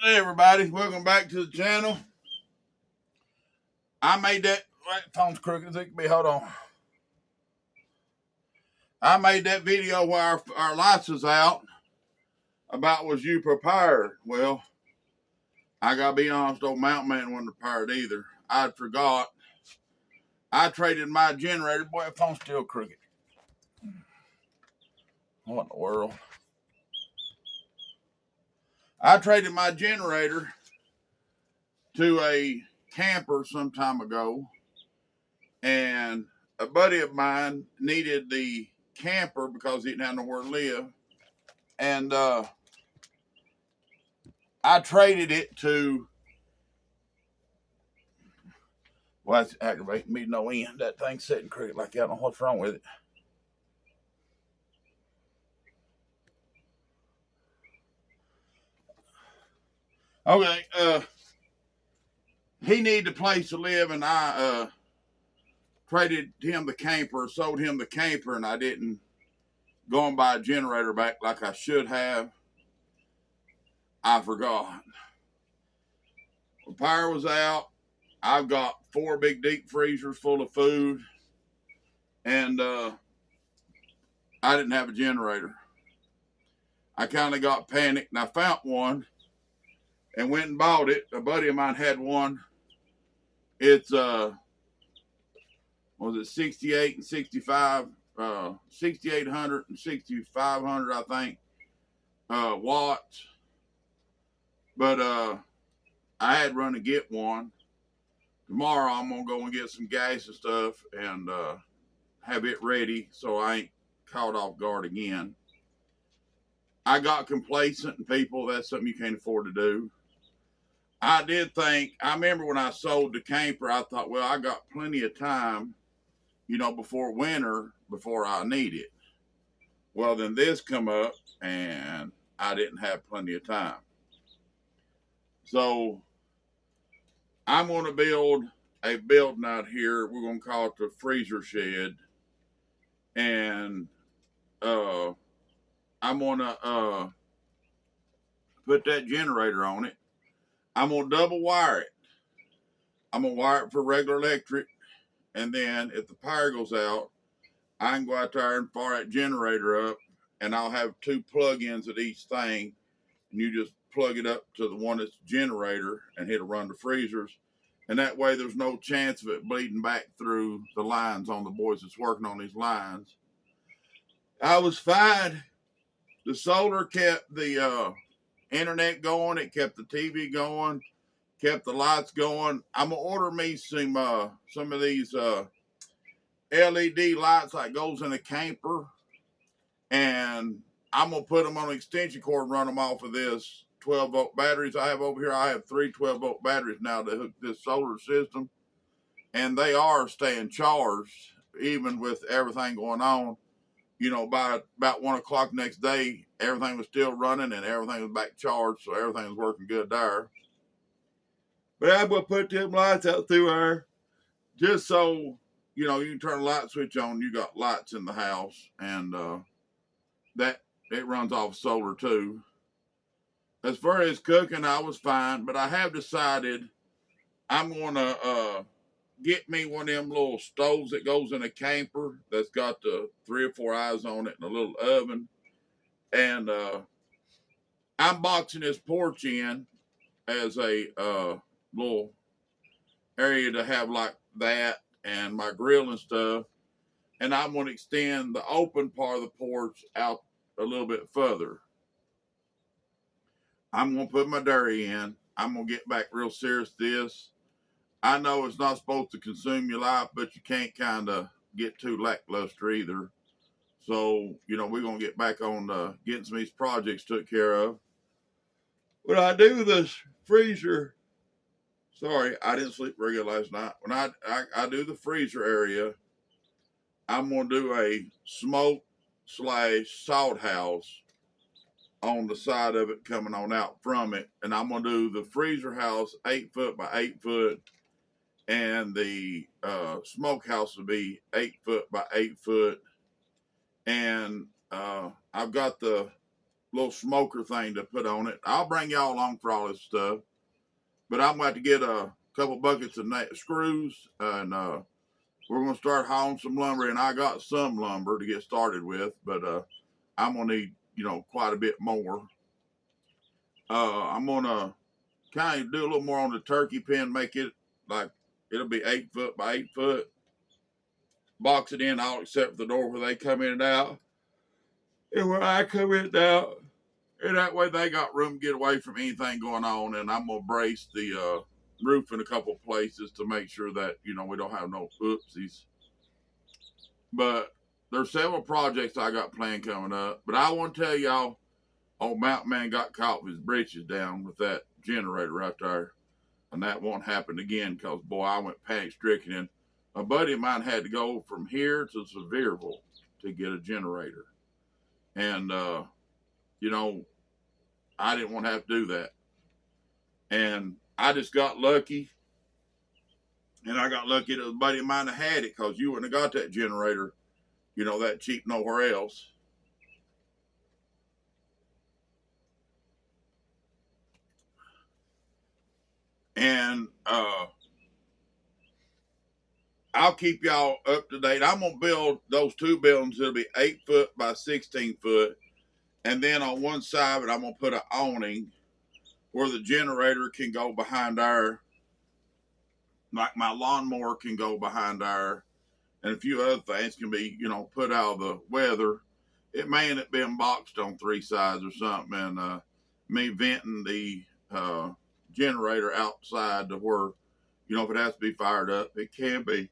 Hey everybody, welcome back to the channel. I made that, wait, phone's crooked, it could be, hold on. I made that video where our lights was out about was you prepared. Well, I gotta be honest, old Mountain Man wasn't prepared either. I forgot. I traded my generator, boy, that phone's still crooked. What in the world? I traded my generator to a camper some time ago, and a buddy of mine needed the camper because he didn't have nowhere to live. And I traded it to, well, that's aggravating me no end. That thing's sitting crooked like I don't know what's wrong with it. Okay, he needed a place to live, and I traded him the camper, sold him the camper, and I didn't go and buy a generator back like I should have. I forgot. The power was out. I've got 4 big deep freezers full of food, and I didn't have a generator. I kind of got panicked, and I found one and went and bought it. A buddy of mine had one. It's was it 68 and 65, 6800 and 6500, I think, watts. But I had run to get one. Tomorrow I'm gonna go and get some gas and stuff and have it ready so I ain't caught off guard again. I got complacent, and people, that's something you can't afford to do. I did think, I remember when I sold the camper, I thought, well, I got plenty of time, before winter, before I need it. Well, then this come up, and I didn't have plenty of time. So I'm going to build a building out here. We're going to call it the freezer shed. And I'm going to put that generator on it. I'm going to double wire it. I'm going to wire it for regular electric. And then if the power goes out, I can go out there and fire that generator up, and I'll have 2 plug-ins at each thing. And you just plug it up to the one that's generator, and it'll run the freezers. And that way there's no chance of it bleeding back through the lines on the boys that's working on these lines. I was fine. The solar kept the internet going. It kept the TV going, kept the lights going. I'm going to order me some of these LED lights like goes in a camper, and I'm going to put them on an extension cord and run them off of this 12-volt batteries I have over here. I have 3 12-volt batteries now to hook this solar system, and they are staying charged even with everything going on. By about 1 o'clock next day, everything was still running and everything was back charged, so everything was working good there. But I'm going to put them lights out through there just so, you can turn the light switch on. You got lights in the house, and that it runs off solar too. As far as cooking, I was fine, but I have decided I'm going to get me one of them little stoves that goes in a camper that's got the 3 or 4 eyes on it and a little oven. And I'm boxing this porch in as a little area to have like that and my grill and stuff. And I'm going to extend the open part of the porch out a little bit further. I'm going to put my dairy in. I'm going to get back real serious to this. I know it's not supposed to consume your life, but you can't kind of get too lackluster either. So, we're going to get back on getting some of these projects took care of. When I do this freezer, sorry, I didn't sleep regular last night. When I do the freezer area, I'm going to do a smoke/salt house on the side of it coming on out from it. And I'm going to do the freezer house 8 foot by 8 foot. And the smokehouse will be 8 foot by 8 foot. And I've got the little smoker thing to put on it. I'll bring y'all along for all this stuff. But I'm going to get a couple buckets of screws, and we're going to start hauling some lumber. And I got some lumber to get started with, but I'm going to need, quite a bit more. I'm going to kind of do a little more on the turkey pen, make it like it'll be 8 foot by 8 foot. Box it in all except for the door where they come in and out. And where I come in and out. And that way they got room to get away from anything going on. And I'm going to brace the roof in a couple places to make sure that, we don't have no oopsies. But there's several projects I got planned coming up. But I want to tell y'all, old Mountain Man got caught with his britches down with that generator right there. And that won't happen again because, boy, I went panic stricken. And a buddy of mine had to go from here to Sevierville to get a generator. And, I didn't want to have to do that. And I just got lucky. And I got lucky that a buddy of mine had it because you wouldn't have got that generator, that cheap nowhere else. And I'll keep y'all up to date. I'm going to build those two buildings. It'll be 8 foot by 16 foot. And then on one side of it, I'm going to put an awning where the generator can go behind there. Like my lawnmower can go behind there. And a few other things can be, put out of the weather. It may end up being boxed on 3 sides or something. And me venting the generator outside to where, if it has to be fired up, it can be.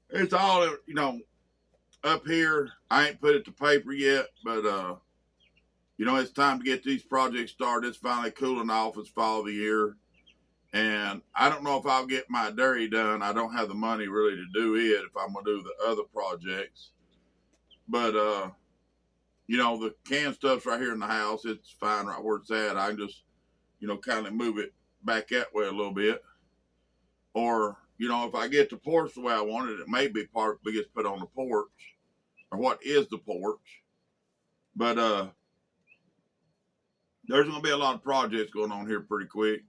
It's all, up here. I ain't put it to paper yet, but it's time to get these projects started. It's finally cooling off. It's fall of the year, and I don't know if I'll get my dairy done. I don't have the money really to do it if I'm gonna do the other projects. But the canned stuff's right here in the house. It's fine right where it's at. I can just, kind of move it back that way a little bit, or if I get the porch the way I want it, it may be part that gets put on the porch. Or what is the porch. But there's going to be a lot of projects going on here pretty quick.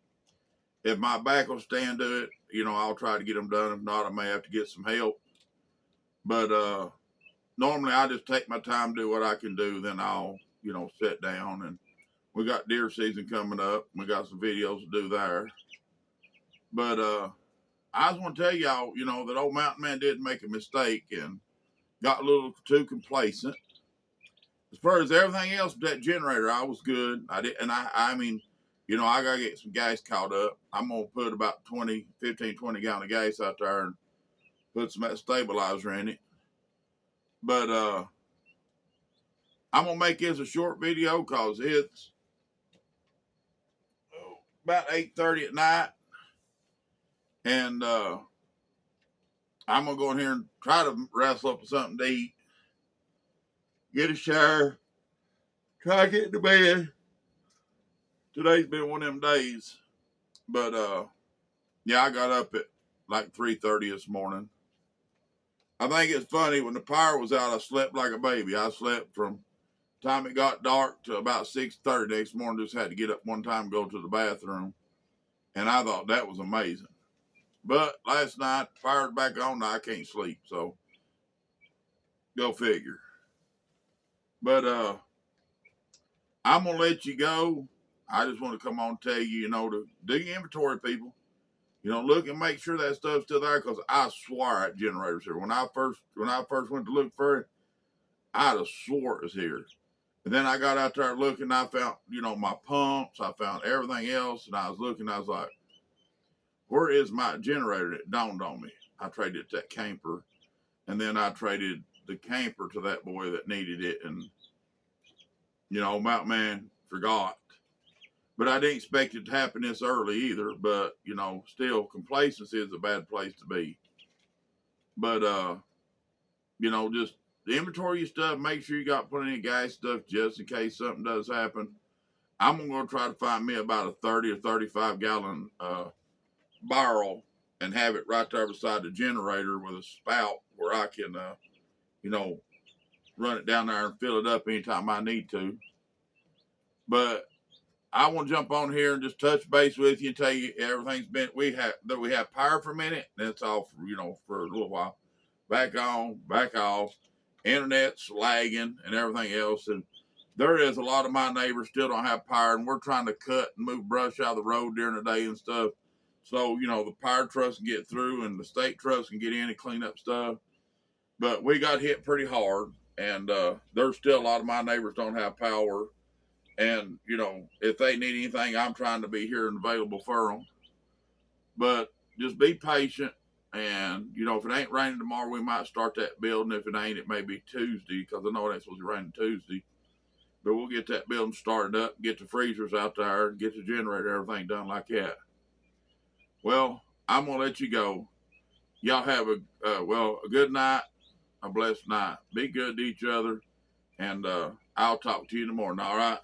If my back will stand to it, I'll try to get them done. If not, I may have to get some help. But normally I just take my time, do what I can do, then I'll, sit down. And we got deer season coming up. We got some videos to do there. But I just want to tell y'all, that old Mountain Man did make a mistake and got a little too complacent. As far as everything else, that generator, I was good. I did, and I mean, I gotta get some gas caught up. I'm gonna put about 15, 20 gallon of gas out there and put some stabilizer in it. But I'm gonna make this a short video because it's about 8:30 at night, and I'm gonna go in here and try to wrestle up something to eat. Get a shower, try to get to bed. Today's been one of them days. But yeah, I got up at like 3:30 this morning. I think it's funny, when the power was out, I slept like a baby. I slept from the time it got dark to about 6:30 next morning. Just had to get up one time and go to the bathroom. And I thought that was amazing. But last night, fired back on, now I can't sleep. So go figure. But I'm going to let you go. I just want to come on and tell you, to do your inventory, people. Look and make sure that stuff's still there, because I swear that generator's here. When I first went to look for it, I'd have swore it was here. And then I got out there looking, I found, my pumps, I found everything else, and I was looking, I was like, where is my generator? It dawned on me. I traded that camper, and then I traded the camper to that boy that needed it, and Mountain Man forgot. But I didn't expect it to happen this early either. But still, complacency is a bad place to be. But just inventory your stuff. Make sure you got plenty of gas stuff just in case something does happen. I'm going to try to find me about a 30 or 35 gallon barrel and have it right there beside the generator with a spout where I can, run it down there and fill it up anytime I need to. But I want to jump on here and just touch base with you and tell you everything's been. We have power for a minute. That's all for a little while. Back on, back off. Internet's lagging and everything else. And there is a lot of my neighbors still don't have power, and we're trying to cut and move brush out of the road during the day and stuff. So the power trucks can get through and the state trucks can get in and clean up stuff. But we got hit pretty hard, and there's still a lot of my neighbors don't have power. And if they need anything, I'm trying to be here and available for them. But just be patient. And, if it ain't raining tomorrow, we might start that building. If it ain't, it may be Tuesday, because I know it ain't supposed to rain Tuesday. But we'll get that building started up, get the freezers out there, get the generator, everything done like that. Well, I'm going to let you go. Y'all have a good night, a blessed night. Be good to each other, and I'll talk to you in the morning, all right?